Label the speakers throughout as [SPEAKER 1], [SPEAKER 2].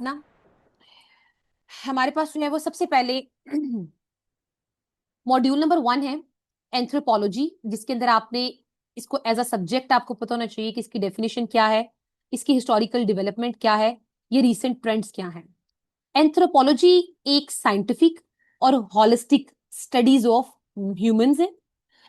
[SPEAKER 1] ना हमारे पास जो है वो सबसे पहले मॉड्यूल नंबर 1 है एंथ्रोपोलॉजी, जिसके अंदर आपने इसको एज अ सब्जेक्ट आपको पता होना चाहिए कि इसकी डेफिनेशन क्या है, इसकी हिस्टोरिकल डेवलपमेंट क्या है, ये रीसेंट ट्रेंड्स क्या हैं। एंथ्रोपोलॉजी एक साइंटिफिक और हॉलिस्टिक स्टडीज ऑफ ह्यूमंस है।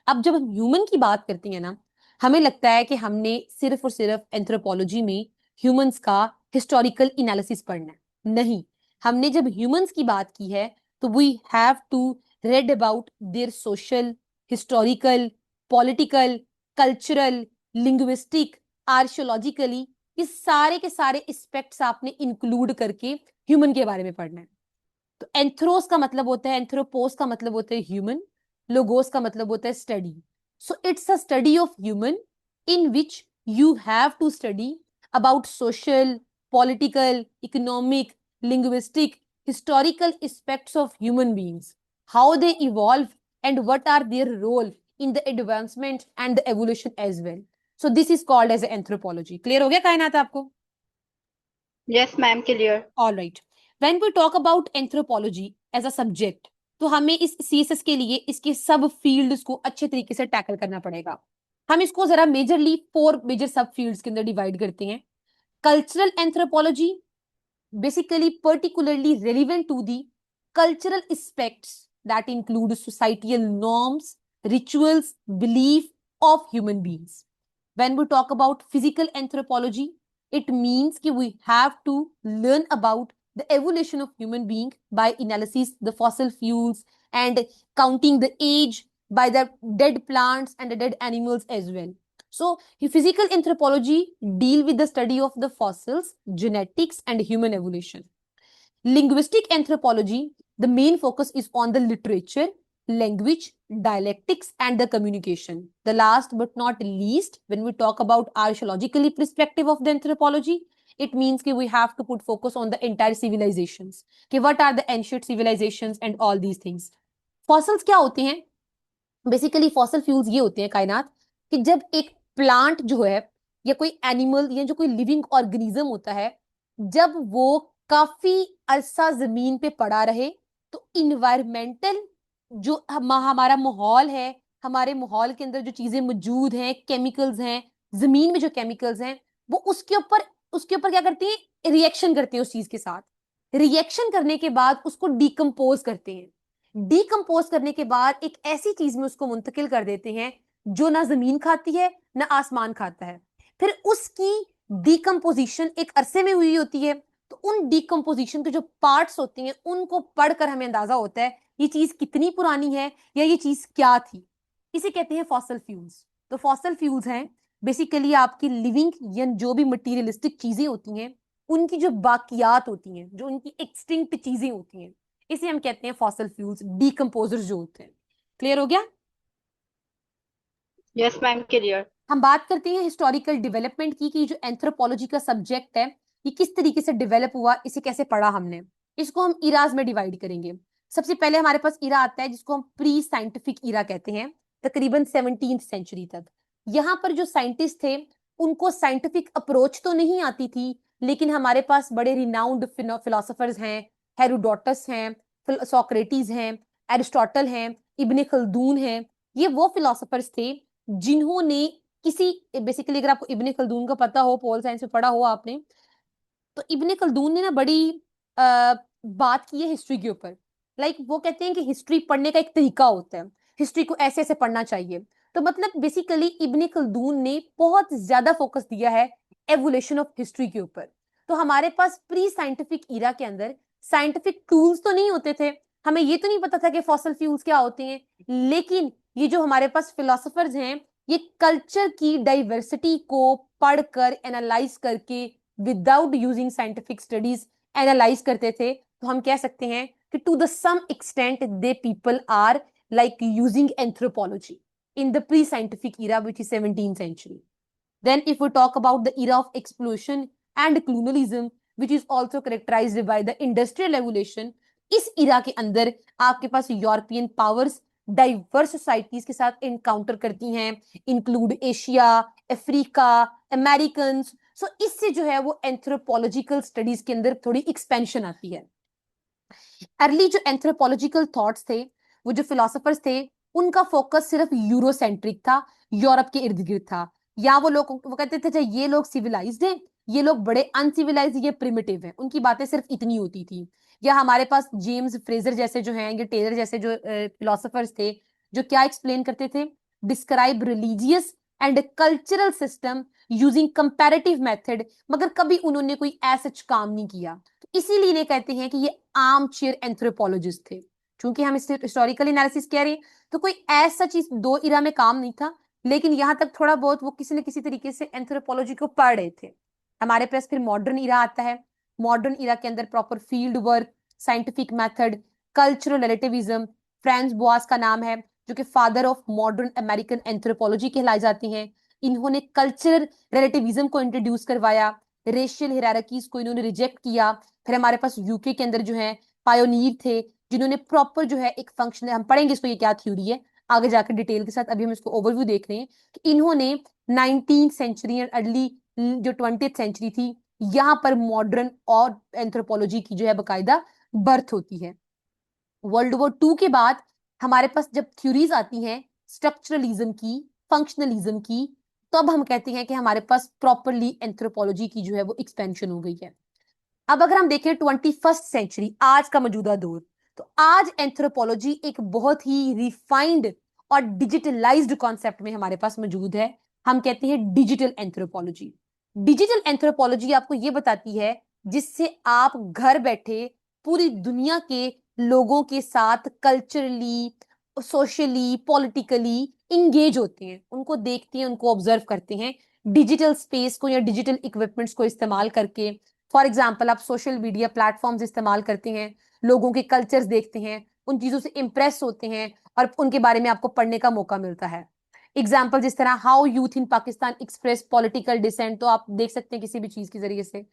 [SPEAKER 1] अब जब हम ह्यूमन की बात करते हैं ना, हमें लगता है कि हमने सिर्फ और सिर्फ एंथ्रोपोलॉजी में ह्यूमंस का हिस्टोरिकल एनालिसिस पढ़ना है। नहीं, हमने जब ह्यूमंस की बात की है तो we have to read about their social, historical, political, cultural, linguistic, archaeologically, इस सारे के सारे एस्पेक्ट्स आपने इंक्लूड करके ह्यूमन के बारे में पढ़ना है। तो एंथ्रोस का मतलब होता है, एंथ्रोपोस का मतलब होता है ह्यूमन, लोगोस का मतलब होता है study. So it's a study of human in which you have to study about social, political, economic, linguistic, historical aspects of human beings, how they evolve and what are their role in the advancement and the evolution as well. So this is called as anthropology. Clear हो गया कायनात आपको?
[SPEAKER 2] Yes ma'am, clear.
[SPEAKER 1] All right. When we talk about anthropology as a subject, तो हमें इस CSS के लिए इसके सब फील्ड्स को अच्छे तरीके से टैकल करना पड़ेगा। हम इसको जरा मेजरली 4 मेजर सब फील्ड्स के अंदर डिवाइड करते हैं। Cultural anthropology, basically particularly relevant to the cultural aspects that include societal norms, rituals, belief of human beings. When we talk about physical anthropology, it means that we have to learn about the evolution of human being by analysis the fossil fuels and counting the age by the dead plants and the dead animals as well. So, physical anthropology deal with the study of the fossils, genetics, and human evolution. Linguistic anthropology, the main focus is on the literature, language, dialectics, and the communication. The last but not least, when we talk about archaeologically perspective of the anthropology, it means that we have to put focus on the entire civilizations. कि what are the ancient civilizations and all these things. Fossils क्या होते हैं? Basically fossil fuels ये होते हैं कायनात कि जब एक प्लांट जो है या कोई एनिमल या जो कोई लिविंग ऑर्गेनिज्म होता है, जब वो काफी अरसा जमीन पे पड़ा रहे तो इन्वायरमेंटल जो हमारा माहौल है, हमारे माहौल के अंदर जो चीजें मौजूद हैं, केमिकल्स हैं, जमीन में जो केमिकल्स हैं, वो उसके ऊपर क्या करते हैं? रिएक्शन करते हैं उस चीज के साथ। रिएक्शन करने के बाद उसको डिकम्पोज करते हैं। डिकम्पोज करने के बाद एक ऐसी चीज में उसको मुंतकिल कर देते हैं जो ना जमीन खाती है ना आसमान खाता है। फिर उसकी डिकम्पोजिशन एक अरसे में हुई होती है, तो उन डिकम्पोजिशन के जो पार्ट्स होते हैं उनको पढ़कर हमें अंदाजा होता है ये चीज कितनी पुरानी है या ये चीज क्या थी। इसे कहते हैं फॉसल फ्यूल्स। तो फॉसल फ्यूल्स हैं बेसिकली आपकी लिविंग या जो भी मटीरियलिस्टिक चीजें होती हैं उनकी जो बाकियात होती हैं, जो उनकी एक्सटिंक्ट चीजें होती हैं, इसे हम कहते हैं फॉसल फ्यूल्स, डीकंपोजर्स जो होते हैं। क्लियर हो गया?
[SPEAKER 2] Yes ma'am, clear.
[SPEAKER 1] हम बात करते हैं हिस्टोरिकल डेवलपमेंट की कि जो एंथ्रोपोलॉजी का सब्जेक्ट है ये किस तरीके से डेवलप हुआ, इसे कैसे पढ़ा हमने। इसको हम इराज में डिवाइड करेंगे। सबसे पहले हमारे पास इरा आता है जिसको हम प्री साइंटिफिक इरा कहते हैं, तकरीबन 17th सेंचुरी तक। यहाँ पर जो साइंटिस्ट थे उनको साइंटिफिक अप्रोच तो नहीं आती थी, लेकिन हमारे पास बड़े रिनाउंड फिलोसोफर्स हैं, हेरोडोटस हैं, सोक्रेटिस हैं, एरिस्टोटल हैं, इब्ने खल्दून हैं। ये वो फिलोसोफर्स थे जिन्होंने किसी, बेसिकली अगर आपको इब्ने खल्दून का पता हो, पोल साइंस में पढ़ा हो आपने, तो इब्ने खल्दून ने ना बड़ी बात की है हिस्ट्री के ऊपर। लाइक वो कहते हैं कि हिस्ट्री पढ़ने का एक तरीका होता है, हिस्ट्री को ऐसे ऐसे पढ़ना चाहिए। तो मतलब बेसिकली इब्ने खल्दून ने बहुत ज्यादा फोकस दिया है एवोल्यूशन ऑफ हिस्ट्री के ऊपर। तो हमारे पास प्री साइंटिफिक ईरा के अंदर साइंटिफिक टूल्स तो नहीं होते थे, हमें ये तो नहीं पता था कि फॉसल फ्यूल्स क्या होते हैं, लेकिन ये जो हमारे पास फिलोसोफर्स हैं ये कल्चर की डाइवर्सिटी को पढ़कर एनालाइज करके without using scientific studies analyse करते थे। तो हम कह सकते हैं कि to the some extent they people are like using anthropology in the pre-scientific era, which is 17th century. Then if we talk about the era of exploration and colonialism, which is also characterized by the industrial revolution, इस इरा के अंदर आपके पास European powers diverse societies के साथ encounter करती हैं, include Asia, Africa, American. सो इससे जो है वो एंथ्रोपोलॉजिकल स्टडीज के अंदर थोड़ी एक्सपेंशन आती है। अर्ली जो एंथ्रोपोलॉजिकल थॉट्स थे, वो जो फिलोसोफर्स थे, उनका फोकस सिर्फ यूरोसेंट्रिक था, यूरोप के इर्द गिर्द था। या वो कहते थे चाहे ये लोग सिविलाइज्ड हैं, ये लोग बड़े अनसिविलाइज्ड, ये प्रिमिटिव हैं, उनकी बातें सिर्फ इतनी होती थी। या हमारे पास जेम्स फ्रेजर जैसे जो हैं, ये टेलर जैसे जो फिलोसोफर्स थे, जो क्या एक्सप्लेन करते थे, describe religious and cultural system using comparative method, मगर कभी उन्होंने कोई ऐसा काम नहीं किया। तो इसीलिए इन्हें कहते हैं कि ये आर्म चेयर एंथ्रोपोलॉजिस्ट थे। चूंकि हम इस हिस्टोरिकल एनालिसिस कह रहे हैं, तो कोई ऐसा चीज दो इरा में काम नहीं था, लेकिन यहां तक थोड़ा बहुत वो किसी न किसी तरीके से एंथ्रोपोलॉजी को पढ़ रहे थे। हमारे पास फिर मॉडर्न इरा आता है। मॉडर्न इरा के अंदर proper field work, scientific method, cultural relativism, Franz Boas का नाम है, जो कि father of modern American anthropology कहलाई जाती हैं। इन्होंने कल्चरल रिलेटिविज्म को इंट्रोड्यूस करवाया, रेशियल हिरारकीज को इन्होंने रिजेक्ट किया। फिर हमारे पास यूके के अंदर जो है पायोनीर थे, जिन्होंने प्रॉपर जो है एक फंक्शन, हम पढ़ेंगे इसको ये क्या थ्योरी है आगे जाकर डिटेल के साथ, अभी हम इसको ओवरव्यू देख रहे हैं कि इन्होंने 19th सेंचुरी एंड अर्ली जो 20th सेंचुरी थी, यहां पर मॉडर्न और एंथ्रोपोलॉजी की जो है बकायदा बर्थ होती है। वर्ल्ड वॉर टू के बाद हमारे पास जब थ्योरीज आती हैं स्ट्रक्चरलिज्म की, फंक्शनलिज्म की, तब हम कहते हैं कि हमारे पास प्रॉपरली एंथ्रोपोलॉजी की जो है वो एक्सपेंशन हो गई है। अब अगर हम देखें 21st सेंचुरी, आज का मौजूदा दौर, तो आज एंथ्रोपोलॉजी एक बहुत ही रिफाइंड और डिजिटलाइज्ड कॉन्सेप्ट में हमारे पास मौजूद है। हम कहते हैं डिजिटल एंथ्रोपोलॉजी। डिजिटल एंथ्रोपोलॉजी आपको ये बताती है जिससे आप घर बैठे पूरी दुनिया के लोगों के साथ कल्चरली, सोशली, पॉलिटिकली इंगेज होते हैं, उनको देखते हैं, उनको ऑब्जर्व करते हैं डिजिटल स्पेस को या डिजिटल इक्विपमेंट्स को इस्तेमाल करके। फॉर एग्जाम्पल, आप सोशल मीडिया प्लेटफॉर्म्स इस्तेमाल करते हैं, लोगों के कल्चर्स देखते हैं, उन चीजों से इंप्रेस होते हैं और उनके बारे में आपको पढ़ने का मौका मिलता है। एग्जाम्पल जिस तरह how youth in Pakistan express political dissent, तो आप देख सकते हैं किसी भी चीज के जरिए से।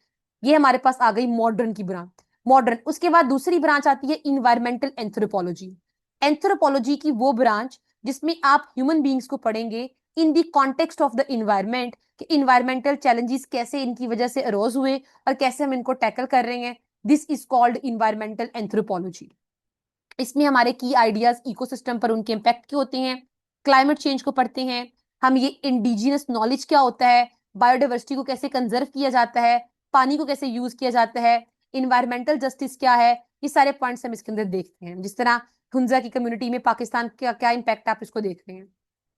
[SPEAKER 1] ये हमारे पास आ गई मॉडर्न की ब्रांच। मॉडर्न, उसके बाद दूसरी ब्रांच आती है इन्वायरमेंटल एंथ्रोपोलॉजी। एंथ्रोपोलॉजी की वो ब्रांच जिसमें आप ह्यूमन बींग्स को पढ़ेंगे in the context of the environment, कि इन्वायरमेंटल चैलेंजेस कैसे इनकी वजह से अरोज हुए और कैसे हम इनको टैकल कर रहे हैं। This is called environmental anthropology. इसमें हमारे की आइडियाज इकोसिस्टम पर उनके इम्पैक्ट के होते हैं, क्लाइमेट चेंज को पढ़ते हैं हम, ये इंडिजिनस नॉलेज क्या होता है, बायोडाइवर्सिटी को कैसे कंजर्व किया जाता है, पानी को कैसे यूज किया जाता है, इन्वायरमेंटल जस्टिस क्या है, ये सारे पॉइंट्स हम इसके अंदर देखते हैं। जिस तरह हुंजा की कम्युनिटी में पाकिस्तान का क्या इम्पैक्ट, आप इसको देख रहे हैं।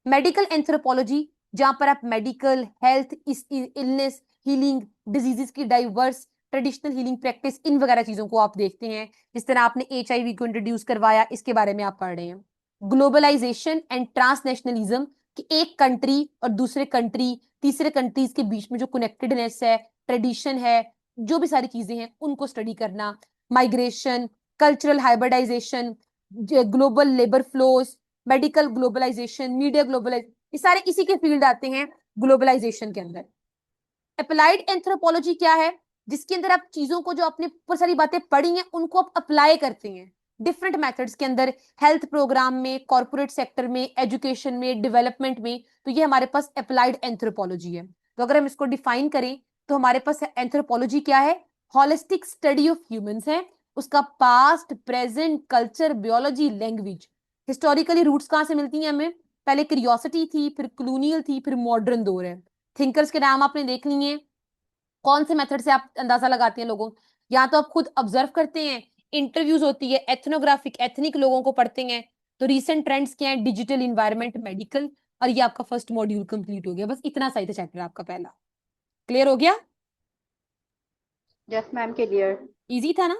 [SPEAKER 1] मेडिकल एंथ्रोपोलॉजी, जहां पर आप medical health, illness, healing, diseases की डाइवर्स ट्रेडिशनल हीलिंग प्रैक्टिस, इन वगैरह चीजों को आप देखते हैं। जिस तरह आपने HIV को इंट्रोड्यूस करवाया, इसके बारे में आप पढ़ रहे हैं। ग्लोबलाइजेशन एंड ट्रांसनेशनलिज्म, कि एक कंट्री और दूसरे कंट्री, तीसरे कंट्रीज के बीच में जो कनेक्टेडनेस है, ट्रेडिशन है, जो भी सारी चीजें हैं उनको स्टडी करना। Migration, cultural hybridisation, global labour flows, medical globalisation, media globalisation, ये सारे इसी के फील्ड आते हैं ग्लोबलाइजेशन के अंदर। अप्लाइड एंथ्रोपोलॉजी क्या है, जिसके अंदर आप चीजों को, जो आपने ऊपर सारी बातें पढ़ी हैं, उनको आप अप्लाई करते हैं डिफरेंट मेथड्स के अंदर, हेल्थ प्रोग्राम में, कॉर्पोरेट सेक्टर में, एजुकेशन में, डेवलपमेंट में। तो ये हमारे पास अप्लाइड एंथ्रोपोलॉजी है। तो अगर हम इसको डिफाइन करें तो हमारे पास एंथ्रोपोलॉजी क्या है, हॉलिस्टिक स्टडी ऑफ ह्यूमंस है, उसका past, present, culture, biology, language. Historically roots कहां से मिलती हैं हमें, पहले क्यूरियोसिटी थी, फिर कॉलोनियल थी, फिर मॉडर्न दौर है। थिंकर्स के नाम आपने देख लिए, कौन से मेथड से आप अंदाजा लगाते हैं लोगों, या तो आप खुद ऑब्जर्व करते हैं, इंटरव्यूज होती है, एथनोग्राफिक एथनिक लोगों को पढ़ते हैं। तो रीसेंट ट्रेंड्स क्या है, डिजिटल, इन्वायरमेंट, मेडिकल। और ये आपका फर्स्ट मॉड्यूल कंप्लीट हो गया, बस इतना सही था चैप्टर आपका पहला। क्लियर हो गया?
[SPEAKER 2] Yes, ma'am, clear.
[SPEAKER 1] इजी था ना?